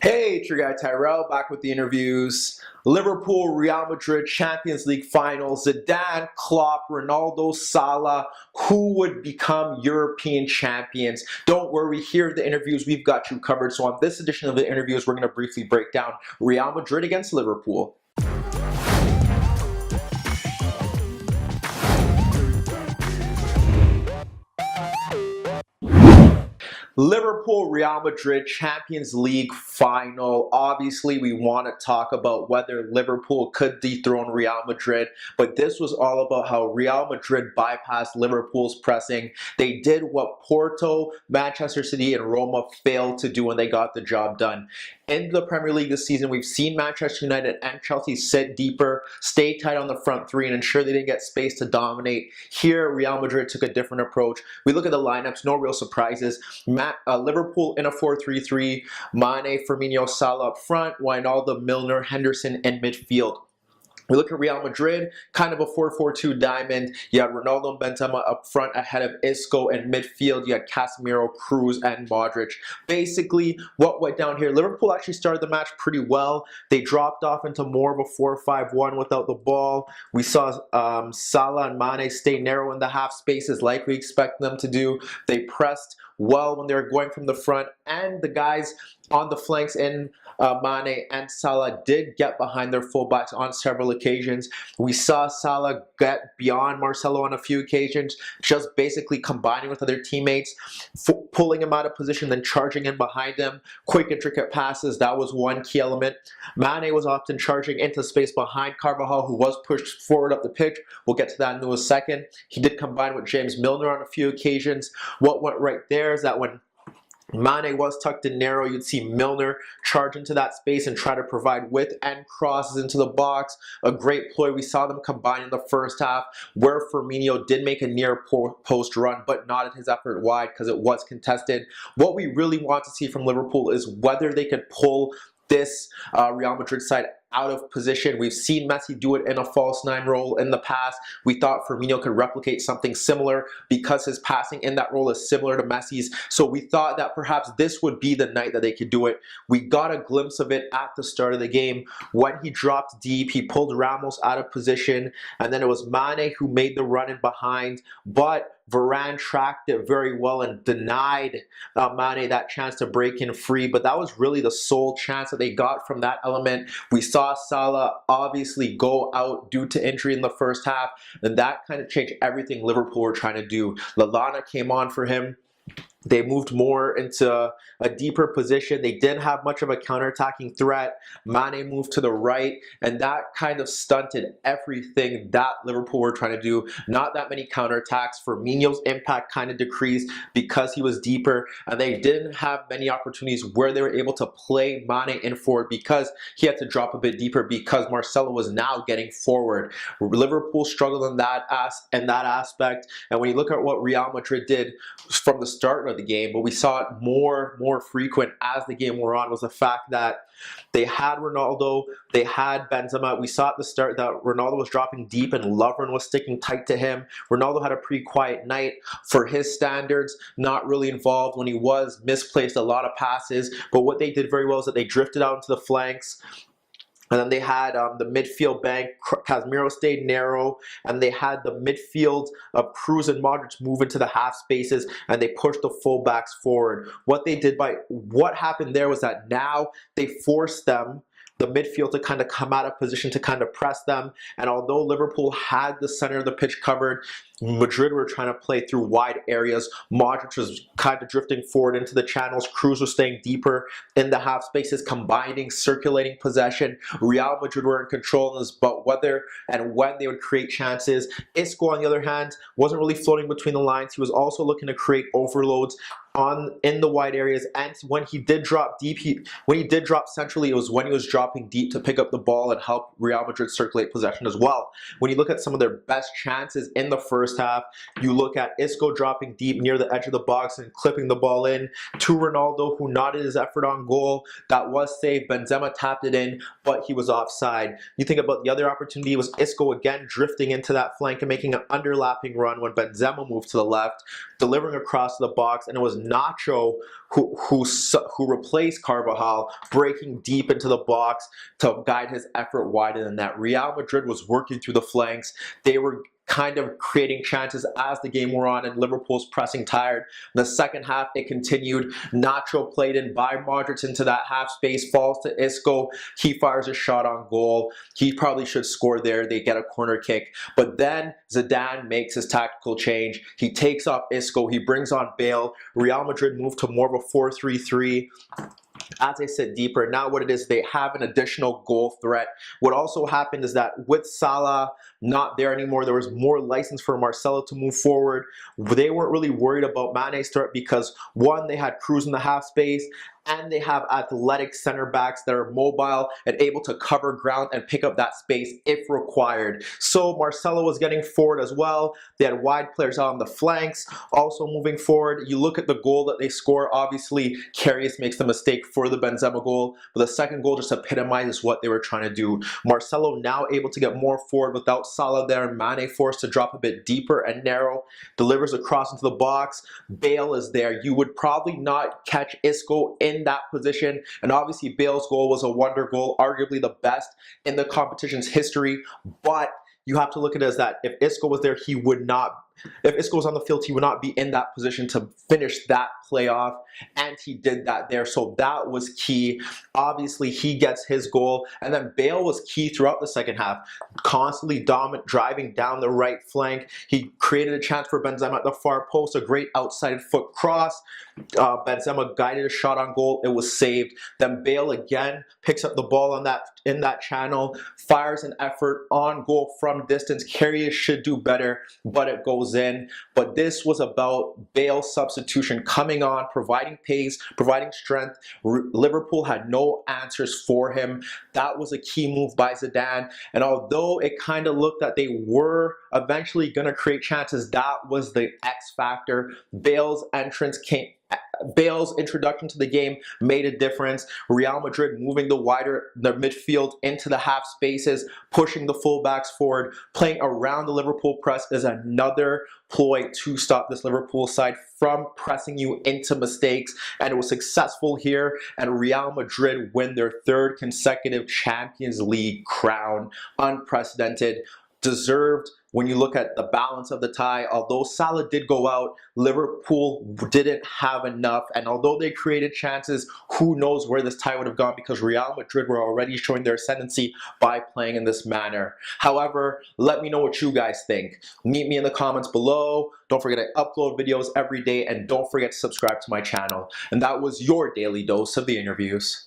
Hey, it's your guy Tyrrell back with the interviews. Liverpool, Real Madrid, Champions League finals. Zidane, Klopp, Ronaldo, Salah. Who would become European champions? Don't worry, here are the interviews. We've got you covered. So on this edition of the interviews, we're going to briefly break down Real Madrid against Liverpool. Liverpool, Real Madrid, Champions League final. Obviously, we want to talk about whether Liverpool could dethrone Real Madrid, but this was all about how Real Madrid bypassed Liverpool's pressing. They did what Porto, Manchester City, and Roma failed to do when they got the job done. In the Premier League this season, we've seen Manchester United and Chelsea sit deeper, stay tight on the front three, and ensure they didn't get space to dominate. Here, Real Madrid took a different approach. We look at the lineups, no real surprises. Liverpool in a 4-3-3, Mane, Firmino, Salah up front, Wijnaldum, Milner, Henderson in midfield. We look at Real Madrid, kind of a 4-4-2 diamond. You had Ronaldo and Benzema up front ahead of Isco, and midfield you had Casemiro, Cruz, and Modric. Basically, what went down here, Liverpool actually started the match pretty well. They dropped off into more of a 4-5-1 without the ball. We saw Salah and Mane stay narrow in the half spaces like we expect them to do. They pressed well when they were going from the front, and the guys on the flanks in Mane and Salah did get behind their fullbacks on several occasions. We saw Salah get beyond Marcelo on a few occasions, just basically combining with other teammates, pulling him out of position, then charging in behind him. Quick, intricate passes, that was one key element. Mane was often charging into space behind Carvajal, who was pushed forward up the pitch. We'll get to that in a second. He did combine with James Milner on a few occasions. What went right there is that when Mane was tucked in narrow, you'd see Milner charge into that space and try to provide width and crosses into the box. A great ploy. We saw them combine in the first half where Firmino did make a near post run, but not at his effort wide because it was contested. What we really want to see from Liverpool is whether they could pull this Real Madrid side out of position. We've seen Messi do it in a false nine role in the past. We thought Firmino could replicate something similar because his passing in that role is similar to Messi's. So we thought that perhaps this would be the night that they could do it. We got a glimpse of it at the start of the game. When he dropped deep, he pulled Ramos out of position, and then it was Mane who made the run in behind, but Varane tracked it very well and denied Mane that chance to break in free, but that was really the sole chance that they got from that element. We saw Salah obviously go out due to injury in the first half, and that kind of changed everything Liverpool were trying to do. Lallana came on for him. They moved more into a deeper position. They didn't have much of a counterattacking threat. Mane moved to the right, and that kind of stunted everything that Liverpool were trying to do. Not that many counterattacks. Firmino's impact kind of decreased because he was deeper, and they didn't have many opportunities where they were able to play Mane in forward because he had to drop a bit deeper because Marcelo was now getting forward. Liverpool struggled in that aspect, and when you look at what Real Madrid did from the start of the game, but we saw it more frequent as the game wore on, was the fact that they had Ronaldo, they had Benzema. We saw at the start that Ronaldo was dropping deep and Lovren was sticking tight to him. Ronaldo had a pretty quiet night for his standards, not really involved when he was, misplaced a lot of passes, but what they did very well is that they drifted out into the flanks. And then they had the midfield bank. Casemiro stayed narrow, and they had the midfield of Cruz and Modric move into the half spaces, and they pushed the fullbacks forward. What happened there was that now they forced them, the midfield, to kind of come out of position to kind of press them. And although Liverpool had the center of the pitch covered, Madrid were trying to play through wide areas. Modric was kind of drifting forward into the channels. Cruz was staying deeper in the half spaces, combining, circulating possession. Real Madrid were in control of this, but whether and when they would create chances. Isco, on the other hand, wasn't really floating between the lines. He was also looking to create overloads in the wide areas, and when he did drop deep, when he did drop centrally, it was when he was dropping deep to pick up the ball and help Real Madrid circulate possession as well. When you look at some of their best chances in the first half, you look at Isco dropping deep near the edge of the box and clipping the ball in to Ronaldo, who nodded his effort on goal. That was saved. Benzema tapped it in, but he was offside. You think about the other opportunity, was Isco again drifting into that flank and making an underlapping run when Benzema moved to the left, delivering across the box, and it was Nacho who replaced Carvajal, breaking deep into the box to guide his effort wider than that. Real Madrid was working through the flanks. They were kind of creating chances as the game wore on, and Liverpool's pressing tired. In the second half, it continued. Nacho played in by Modric into that half space, falls to Isco. He fires a shot on goal. He probably should score there. They get a corner kick. But then Zidane makes his tactical change. He takes off Isco. He brings on Bale. Real Madrid moved to more of a 4-3-3. As they sit deeper, now what it is, they have an additional goal threat. What also happened is that with Salah not there anymore, there was more license for Marcelo to move forward. They weren't really worried about Mane's threat because, one, they had Cruz in the half space, and they have athletic center backs that are mobile and able to cover ground and pick up that space if required. So Marcelo was getting forward as well. They had wide players out on the flanks, also moving forward. You look at the goal that they score, obviously Karius makes the mistake for the Benzema goal, but the second goal just epitomizes what they were trying to do. Marcelo now able to get more forward without Salah there. Mane forced to drop a bit deeper and narrow, delivers across into the box. Bale is there. You would probably not catch Isco in that position, and obviously Bale's goal was a wonder goal, arguably the best in the competition's history, but you have to look at it as that if Isco was there, he would not, if Isco was on the field, he would not be in that position to finish that play off, and he did that there, so that was key. Obviously, he gets his goal, and then Bale was key throughout the second half, constantly dominant, driving down the right flank. He created a chance for Benzema at the far post, a great outside foot cross. Benzema guided a shot on goal, it was saved. Then Bale again picks up the ball on that in that channel, fires an effort on goal from distance. Karius should do better, but it goes in. But this was about Bale's substitution coming on, providing pace, providing strength. Liverpool had no answers for him. That was a key move by Zidane, and although it kind of looked that they were eventually going to create chances, that was the X factor. Bale's introduction to the game made a difference. Real Madrid moving the midfield into the half spaces, pushing the fullbacks forward, playing around the Liverpool press is another ploy to stop this Liverpool side from pressing you into mistakes, and it was successful here, and Real Madrid win their third consecutive Champions League crown. Unprecedented, deserved. When you look at the balance of the tie, although Salah did go out, Liverpool didn't have enough, and although they created chances, who knows where this tie would have gone, because Real Madrid were already showing their ascendancy by playing in this manner. However, let me know what you guys think. Meet me in the comments below. Don't forget I upload videos every day, and don't forget to subscribe to my channel. And that was your daily dose of the interviews.